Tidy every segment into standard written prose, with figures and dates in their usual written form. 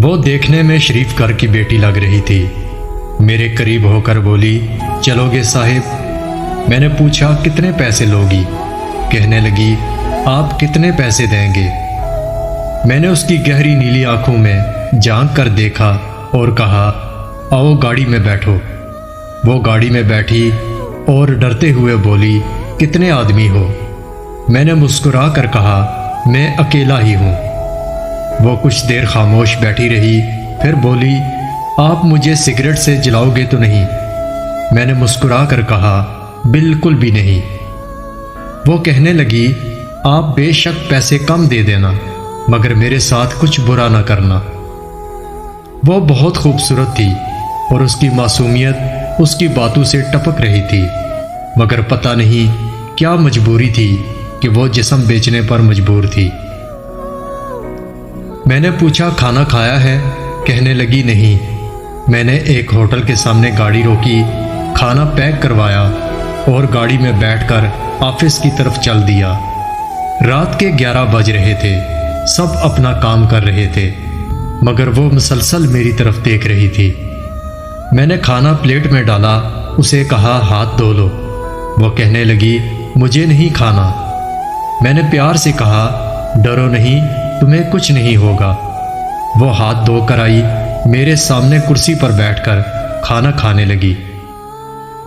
وہ دیکھنے میں شریف گھر کی بیٹی لگ رہی تھی۔ میرے قریب ہو کر بولی، چلو گے صاحب؟ میں نے پوچھا کتنے پیسے لوگی؟ کہنے لگی، آپ کتنے پیسے دیں گے؟ میں نے اس کی گہری نیلی آنکھوں میں جھانک کر دیکھا اور کہا، آؤ گاڑی میں بیٹھو۔ وہ گاڑی میں بیٹھی اور ڈرتے ہوئے بولی، کتنے آدمی ہو؟ میں نے مسکرا کر کہا، میں اکیلا ہی ہوں۔ وہ کچھ دیر خاموش بیٹھی رہی، پھر بولی، آپ مجھے سگریٹ سے جلاؤ گے تو نہیں؟ میں نے مسکرا کر کہا، بالکل بھی نہیں۔ وہ کہنے لگی، آپ بے شک پیسے کم دے دینا، مگر میرے ساتھ کچھ برا نہ کرنا۔ وہ بہت خوبصورت تھی اور اس کی معصومیت اس کی باتوں سے ٹپک رہی تھی، مگر پتہ نہیں کیا مجبوری تھی کہ وہ جسم بیچنے پر مجبور تھی۔ میں نے پوچھا، کھانا کھایا ہے؟ کہنے لگی، نہیں۔ میں نے ایک ہوٹل کے سامنے گاڑی روکی، کھانا پیک کروایا اور گاڑی میں بیٹھ کر آفس کی طرف چل دیا۔ رات کے 11 بج رہے تھے، سب اپنا کام کر رہے تھے، مگر وہ مسلسل میری طرف دیکھ رہی تھی۔ میں نے کھانا پلیٹ میں ڈالا، اسے کہا، ہاتھ دھو لو۔ وہ کہنے لگی، مجھے نہیں کھانا۔ میں نے پیار سے کہا، ڈرو نہیں، تمہیں کچھ نہیں ہوگا۔ وہ ہاتھ دھو کر آئی، میرے سامنے کرسی پر بیٹھ کر کھانا کھانے لگی۔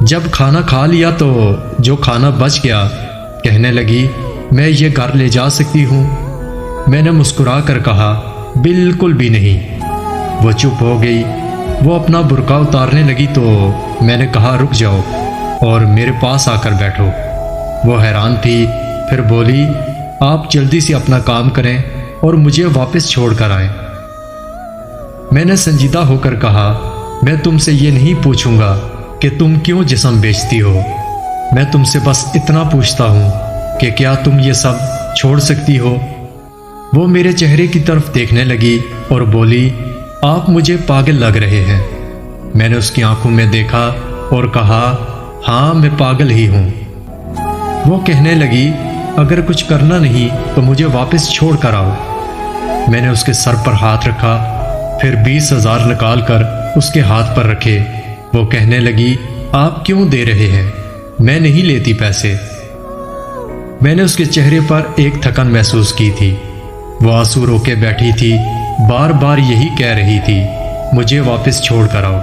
جب کھانا کھا لیا تو جو کھانا بچ گیا، کہنے لگی، میں یہ گھر لے جا سکتی ہوں؟ میں نے مسکرا کر کہا، بالکل بھی نہیں۔ وہ چپ ہو گئی۔ وہ اپنا برقع اتارنے لگی تو میں نے کہا، رک جاؤ اور میرے پاس آ کر بیٹھو۔ وہ حیران تھی، پھر بولی، آپ جلدی سے اپنا کام کریں اور مجھے واپس چھوڑ کر آئیں۔ میں نے سنجیدہ ہو کر کہا، میں تم سے یہ نہیں پوچھوں گا کہ تم کیوں جسم بیچتی ہو، میں تم سے بس اتنا پوچھتا ہوں کہ کیا تم یہ سب چھوڑ سکتی ہو؟ وہ میرے چہرے کی طرف دیکھنے لگی اور بولی، آپ مجھے پاگل لگ رہے ہیں۔ میں نے اس کی آنکھوں میں دیکھا اور کہا، ہاں میں پاگل ہی ہوں۔ وہ کہنے لگی، اگر کچھ کرنا نہیں تو مجھے واپس چھوڑ کر آؤ۔ میں نے اس کے سر پر ہاتھ رکھا، پھر 20,000 نکال کر اس کے ہاتھ پر رکھے۔ وہ کہنے لگی، آپ کیوں دے رہے ہیں؟ میں نہیں لیتی پیسے۔ میں نے اس کے چہرے پر ایک تھکن محسوس کی تھی۔ وہ آنسو روکے بیٹھی تھی، بار بار یہی کہہ رہی تھی، مجھے واپس چھوڑ کر آؤ۔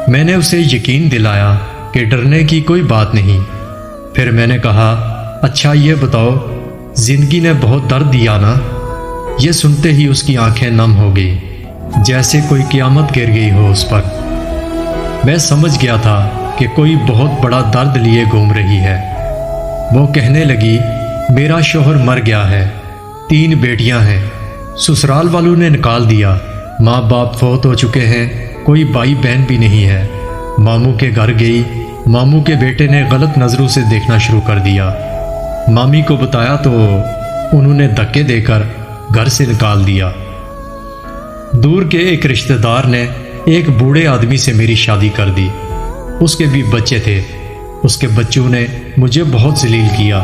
میں نے اسے یقین دلایا کہ ڈرنے کی کوئی بات نہیں۔ پھر میں نے کہا، اچھا یہ بتاؤ، زندگی نے بہت درد دیا نا؟ یہ سنتے ہی اس کی آنکھیں نم ہو گئی، جیسے کوئی قیامت گر گئی ہو اس پر۔ میں سمجھ گیا تھا کہ کوئی بہت بڑا درد لیے گھوم رہی ہے۔ وہ کہنے لگی، میرا شوہر مر گیا ہے، 3 بیٹیاں ہیں، سسرال والوں نے نکال دیا، ماں باپ فوت ہو چکے ہیں، کوئی بھائی بہن بھی نہیں ہے۔ ماموں کے گھر گئی، ماموں کے بیٹے نے غلط نظروں سے دیکھنا شروع کر دیا۔ مامی کو بتایا تو انہوں نے دھکے دے کر گھر سے نکال دیا۔ دور کے ایک رشتہ دار نے ایک بوڑھے آدمی سے میری شادی کر دی، اس کے بھی بچے تھے۔ اس کے بچوں نے مجھے بہت ذلیل کیا،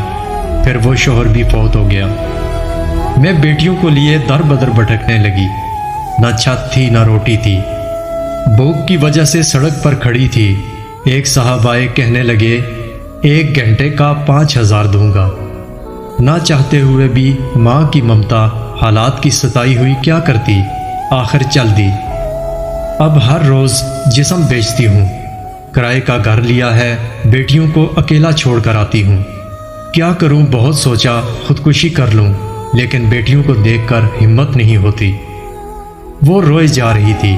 پھر وہ شوہر بھی فوت ہو گیا۔ میں بیٹیوں کو لیے در بدر بھٹکنے لگی، نہ چھت تھی نہ روٹی تھی، بھوک کی وجہ سے سڑک پر کھڑی تھی۔ ایک صاحب آئے، کہنے لگے، 1 گھنٹے کا 5,000 دوں گا۔ نہ چاہتے ہوئے بھی ماں کی ممتا حالات کی ستائی ہوئی کیا کرتی، آخر چل دی۔ اب ہر روز جسم بیچتی ہوں، کرائے کا گھر لیا ہے، بیٹیوں کو اکیلا چھوڑ کر آتی ہوں۔ کیا کروں؟ بہت سوچا خودکشی کر لوں، لیکن بیٹیوں کو دیکھ کر ہمت نہیں ہوتی۔ وہ روئے جا رہی تھی،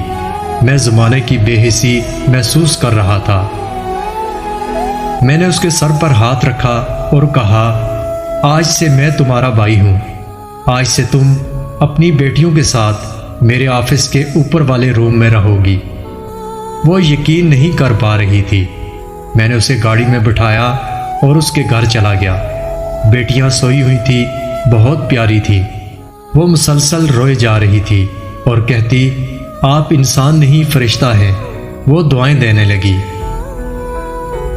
میں زمانے کی بے حسی محسوس کر رہا تھا۔ میں نے اس کے سر پر ہاتھ رکھا اور کہا، آج سے میں تمہارا بھائی ہوں، آج سے تم اپنی بیٹیوں کے ساتھ میرے آفس کے اوپر والے روم میں رہو گی۔ وہ یقین نہیں کر پا رہی تھی۔ میں نے اسے گاڑی میں بٹھایا اور اس کے گھر چلا گیا۔ بیٹیاں سوئی ہوئی تھی، بہت پیاری تھی۔ وہ مسلسل روئے جا رہی تھی اور کہتی، آپ انسان نہیں فرشتہ ہیں۔ وہ دعائیں دینے لگی۔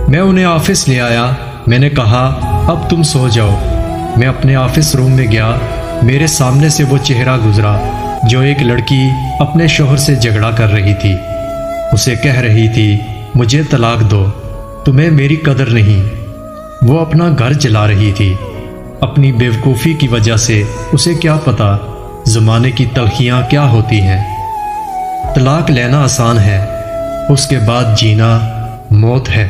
میں انہیں آفس لے آیا۔ میں نے کہا، اب تم سو جاؤ۔ میں اپنے آفس روم میں گیا، میرے سامنے سے وہ چہرہ گزرا جو ایک لڑکی اپنے شوہر سے جھگڑا کر رہی تھی، اسے کہہ رہی تھی مجھے طلاق دو، تمہیں میری قدر نہیں۔ وہ اپنا گھر چلا رہی تھی، اپنی بیوقوفی کی وجہ سے اسے کیا پتا زمانے کی تلخیاں کیا ہوتی ہیں۔ طلاق لینا آسان ہے، اس کے بعد جینا موت ہے۔